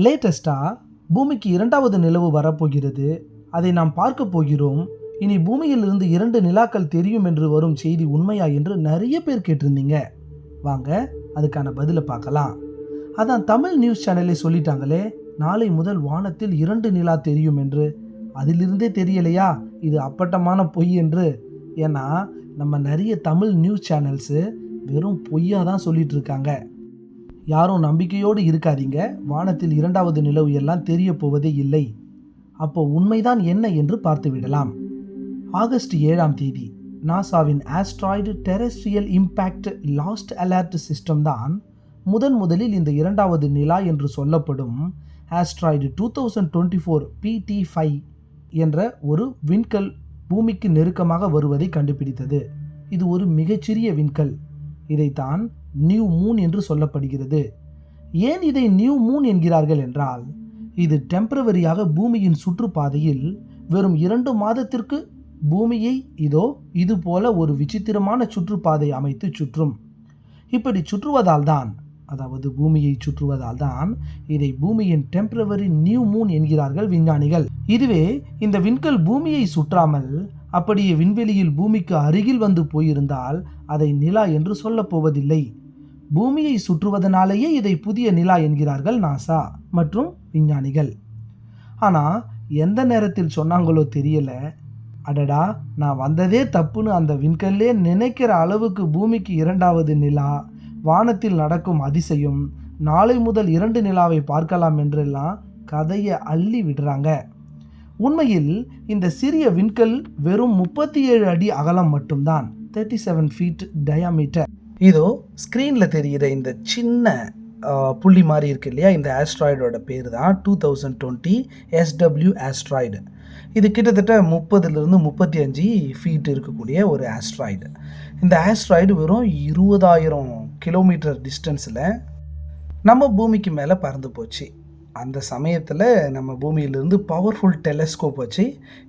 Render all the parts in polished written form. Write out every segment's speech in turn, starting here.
லேட்டஸ்ட்டாக பூமிக்கு இரண்டாவது நிலவு வரப்போகிறது. அதை நாம் பார்க்க போகிறோம். இனி பூமியிலிருந்து 2 நிலாக்கள் தெரியும் என்று வரும் செய்தி உண்மையா என்று நிறைய பேர் கேட்டிருந்தீங்க. வாங்க அதுக்கான பதிலை பார்க்கலாம். அதான் தமிழ் நியூஸ் சேனலே சொல்லிட்டாங்களே, நாளை முதல் வானத்தில் 2 நிலா தெரியும் என்று. அதிலிருந்தே தெரியலையா இது அப்பட்டமான பொய் என்று? ஏன்னா நம்ம நிறைய தமிழ் நியூஸ் சேனல்ஸு வெறும் பொய்யா தான் சொல்லிட்டு இருக்காங்க. யாரும் நம்பிக்கையோடு இருக்காதீங்க. வானத்தில் 2வது நிலவு எல்லாம் தெரிய போவதே இல்லை. அப்போ உண்மைதான் என்ன என்று பார்த்து விடலாம். ஆகஸ்ட் 7ஆம் தேதி நாசாவின் asteroid terrestrial impact last alert system தான் முதலில் இந்த 2வது நிலா என்று சொல்லப்படும் ஆஸ்ட்ராய்டு 2024 PT5 என்ற ஒரு விண்கல் பூமிக்கு நெருக்கமாக வருவதை கண்டுபிடித்தது. இது ஒரு மிகச்சிறிய விண்கல். இதைத்தான் நியூ மூன் என்று சொல்லப்படுகிறது. ஏன் இதை நியூ மூன் என்கிறார்கள் என்றால், இது டெம்பரவரியாக பூமியின் சுற்றுப்பாதையில் வெறும் 2 மாதத்திற்கு பூமியை இது போல ஒரு விசித்திரமான சுற்றுப்பாதை அமைத்து சுற்றும். இப்படி சுற்றுவதால் தான், அதாவது பூமியை சுற்றுவதால் தான் இதை பூமியின் டெம்பரவரி நியூ மூன் என்கிறார்கள் விஞ்ஞானிகள். இதுவே இந்த விண்கல் பூமியை சுற்றாமல் அப்படியே விண்வெளியில் பூமிக்கு அருகில் வந்து போயிருந்தால் அதை நிலா என்று சொல்லப் போவதில்லை. பூமியை சுற்றுவதனாலேயே இதை புதிய நிலா என்கிறார்கள் நாசா மற்றும் விஞ்ஞானிகள். ஆனால் எந்த நேரத்தில் சொன்னாங்களோ தெரியல, அடடா நான் வந்ததே தப்புன்னு அந்த விண்கல்லே நினைக்கிற அளவுக்கு பூமிக்கு 2வது நிலா, வானத்தில் நடக்கும் அதிசயம், நாளை முதல் 2 நிலாவை பார்க்கலாம் என்றெல்லாம் கதையை அள்ளி விடுறாங்க. உண்மையில் இந்த சிறிய விண்கல் வெறும் 37 அடி அகலம் மட்டும்தான், 37 feet டயாமீட்டர். இதோ ஸ்க்ரீனில் தெரிகிற இந்த சின்ன புள்ளி மாதிரி இருக்கு இல்லையா, இந்த ஆஸ்ட்ராய்டோட பேர் தான் 2020 SW ஆஸ்ட்ராய்டு. இது கிட்டத்தட்ட 30லிருந்து 35 ஃபீட் இருக்கக்கூடிய ஒரு ஆஸ்ட்ராய்டு. இந்த ஆஸ்ட்ராய்டு வெறும் 20,000 கிலோமீட்டர் டிஸ்டன்ஸில் நம்ம பூமிக்கு மேலே பறந்து போச்சு. அந்த சமயத்தில் நம்ம பூமியிலிருந்து பவர்ஃபுல் டெலஸ்கோப் வச்சு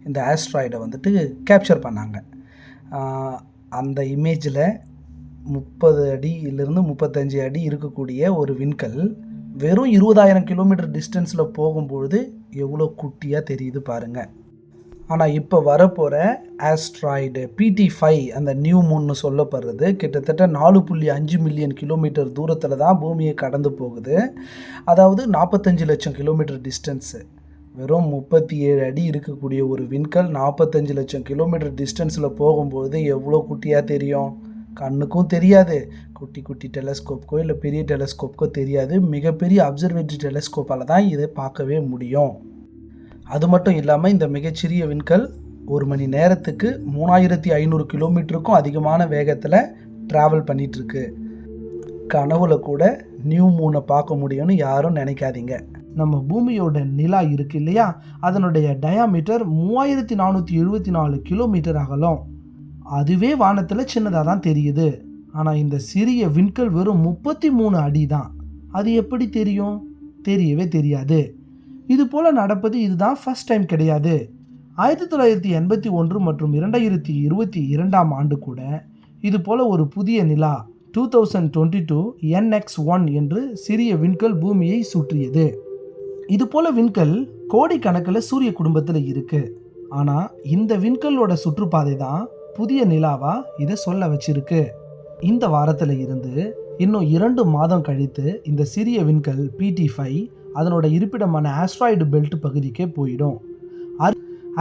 இந்த ஆஸ்ட்ராய்டை கேப்சர் பண்ணாங்க. அந்த இமேஜில் 30 அடியிலிருந்து 35 அடி இருக்கக்கூடிய ஒரு விண்கல் வெறும் 20,000 கிலோமீட்டர் டிஸ்டன்ஸில் போகும்பொழுது எவ்வளோ குட்டியாக தெரியுது பாருங்கள். ஆனால் இப்போ வரப்போகிற ஆஸ்ட்ராய்டு PT5, அந்த நியூ மூன்னு சொல்லப்படுறது, கிட்டத்தட்ட 4.5 மில்லியன் கிலோமீட்டர் தூரத்தில் தான் பூமியை கடந்து போகுது. அதாவது 45 லட்சம் கிலோமீட்டர் டிஸ்டன்ஸு. வெறும் 37 அடி இருக்கக்கூடிய ஒரு விண்கல் 45 லட்சம் கிலோமீட்டர் டிஸ்டன்ஸில் போகும்போது எவ்வளோ குட்டியாக தெரியும்? கண்ணுக்கும் தெரியாது, குட்டி குட்டி டெலஸ்கோப்க்கோ இல்லை பெரிய டெலஸ்கோப்க்கோ தெரியாது. மிகப்பெரிய அப்சர்வேட்டரி டெலஸ்கோப்பால் தான் இதை பார்க்கவே முடியும். அது மட்டும் இல்லாமல் இந்த மிகச்சிறிய விண்கல் 1 மணி நேரத்துக்கு 3500 கிலோமீட்டருக்கும் அதிகமான வேகத்தில் ட்ராவல் பண்ணிகிட்ருக்கு. கனவுல கூட நியூ மூனை பார்க்க முடியும்னு யாரும் நினைக்காதீங்க. நம்ம பூமியோட நிலா இருக்கு இல்லையா, அதனுடைய டயாமீட்டர் 3474 கிலோமீட்டர் அகலம். அதுவே வானத்தில் சின்னதாக தான் தெரியுது. ஆனால் இந்த சிறிய விண்கல் வெறும் 33 அடி தான். அது எப்படி தெரியும்? தெரியவே தெரியாது. இது போல் நடப்பது இதுதான் ஃபர்ஸ்ட் டைம் கிடையாது. 1981 மற்றும் 2022ஆம் ஆண்டு கூட இது போல் ஒரு புதிய நிலா 2022 NX1 என்று சிறிய விண்கல் பூமியை சுற்றியது. இது போல் விண்கல் கோடிக்கணக்கில் சூரிய குடும்பத்தில் இருக்குது. ஆனால் இந்த விண்கல்லோட சுற்றுப்பாதை தான் புதிய நிலாவா இதை சொல்ல வச்சிருக்கு. இந்த வாரத்தில் இருந்து இன்னும் 2 மாதம் கழித்து இந்த சிறிய விண்கல் PT5 அதனோட இருப்பிடமான ஆஸ்ட்ராய்டு பெல்ட் பகுதிக்கே போயிடும்.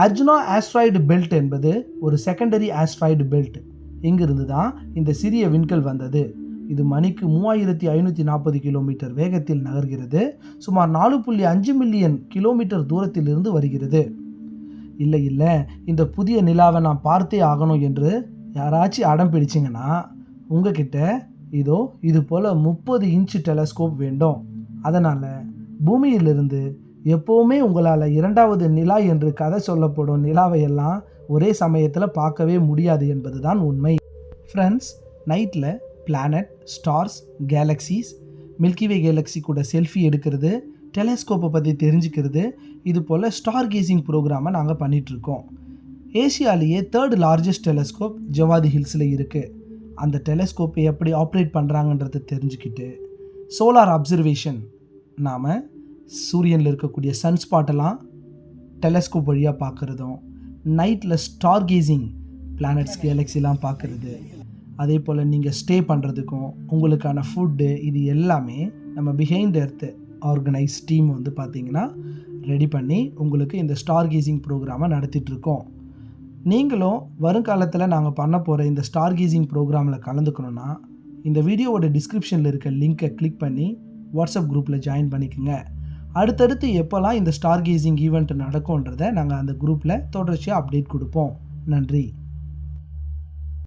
அர்ஜுனா ஆஸ்ட்ராய்டு பெல்ட் என்பது ஒரு செகண்டரி ஆஸ்ட்ராய்டு பெல்ட். இங்கிருந்து தான் இந்த சிறிய விண்கல் வந்தது. இது மணிக்கு 3540 கிலோமீட்டர் வேகத்தில் நகர்கிறது. சுமார் 4.5 மில்லியன் கிலோமீட்டர் தூரத்திலிருந்து வருகிறது. இல்லை இந்த புதிய நிலாவை நான் பார்த்தே ஆகணும் என்று யாராச்சும் அடம் பிடிச்சிங்கன்னா உங்ககிட்ட இது போல் 30 இன்ச்சு டெலஸ்கோப் வேண்டும். அதனால் பூமியிலிருந்து எப்போவுமே உங்களால் 2வது நிலா என்று கதை சொல்லப்படும் நிலாவையெல்லாம் ஒரே சமயத்தில் பார்க்கவே முடியாது என்பது தான் உண்மை. ஃப்ரெண்ட்ஸ், நைட்டில் planet, stars, galaxies, Milky Way Galaxy கூட செல்ஃபி எடுக்கிறது, டெலஸ்கோப்பை பற்றி தெரிஞ்சுக்கிறது, இது போல் ஸ்டார் கேசிங் ப்ரோக்ராமை நாங்கள் பண்ணிகிட்ருக்கோம். ஏஷியாலேயே 3rd லார்ஜஸ்ட் டெலஸ்கோப் ஜவாதி ஹில்ஸில் இருக்குது. அந்த டெலஸ்கோப்பை எப்படி ஆப்ரேட் பண்ணுறாங்கன்றதை தெரிஞ்சுக்கிட்டு சோலார் அப்சர்வேஷன் நாம் சூரியனில் இருக்கக்கூடிய சன்ஸ்பாட்டெல்லாம் டெலஸ்கோப் வழியாக பார்க்குறதும், நைட்டில் ஸ்டார் கேசிங் பிளானட்ஸ் கேலக்ஸிலாம் பார்க்குறது, அதே போல் நீங்கள் ஸ்டே பண்ணுறதுக்கும் உங்களுக்கான ஃபுட்டு, இது எல்லாமே நம்ம பிஹைண்ட் எர்த் ஆர்கனைஸ் டீம் வந்து பார்த்திங்கன்னா ரெடி பண்ணி உங்களுக்கு இந்த ஸ்டார் கேசிங் ப்ரோக்ராமை நடத்திட்டுருக்கோம். நீங்களும் வருங்காலத்தில் நாங்கள் பண்ண போகிற இந்த ஸ்டார் கேசிங் ப்ரோக்ராமில் கலந்துக்கணுன்னா இந்த வீடியோவோட டிஸ்கிரிப்ஷனில் இருக்க லிங்க்கை கிளிக் பண்ணி வாட்ஸ்அப் குரூப்பில் ஜாயின் பண்ணிக்கோங்க. அடுத்தடுத்து எப்போல்லாம் இந்த ஸ்டார் கேசிங் ஈவெண்ட் நடக்கும்ன்றதை நாங்கள் அந்த குரூப்பில் தொடர்ச்சியாக அப்டேட் கொடுப்போம். நன்றி.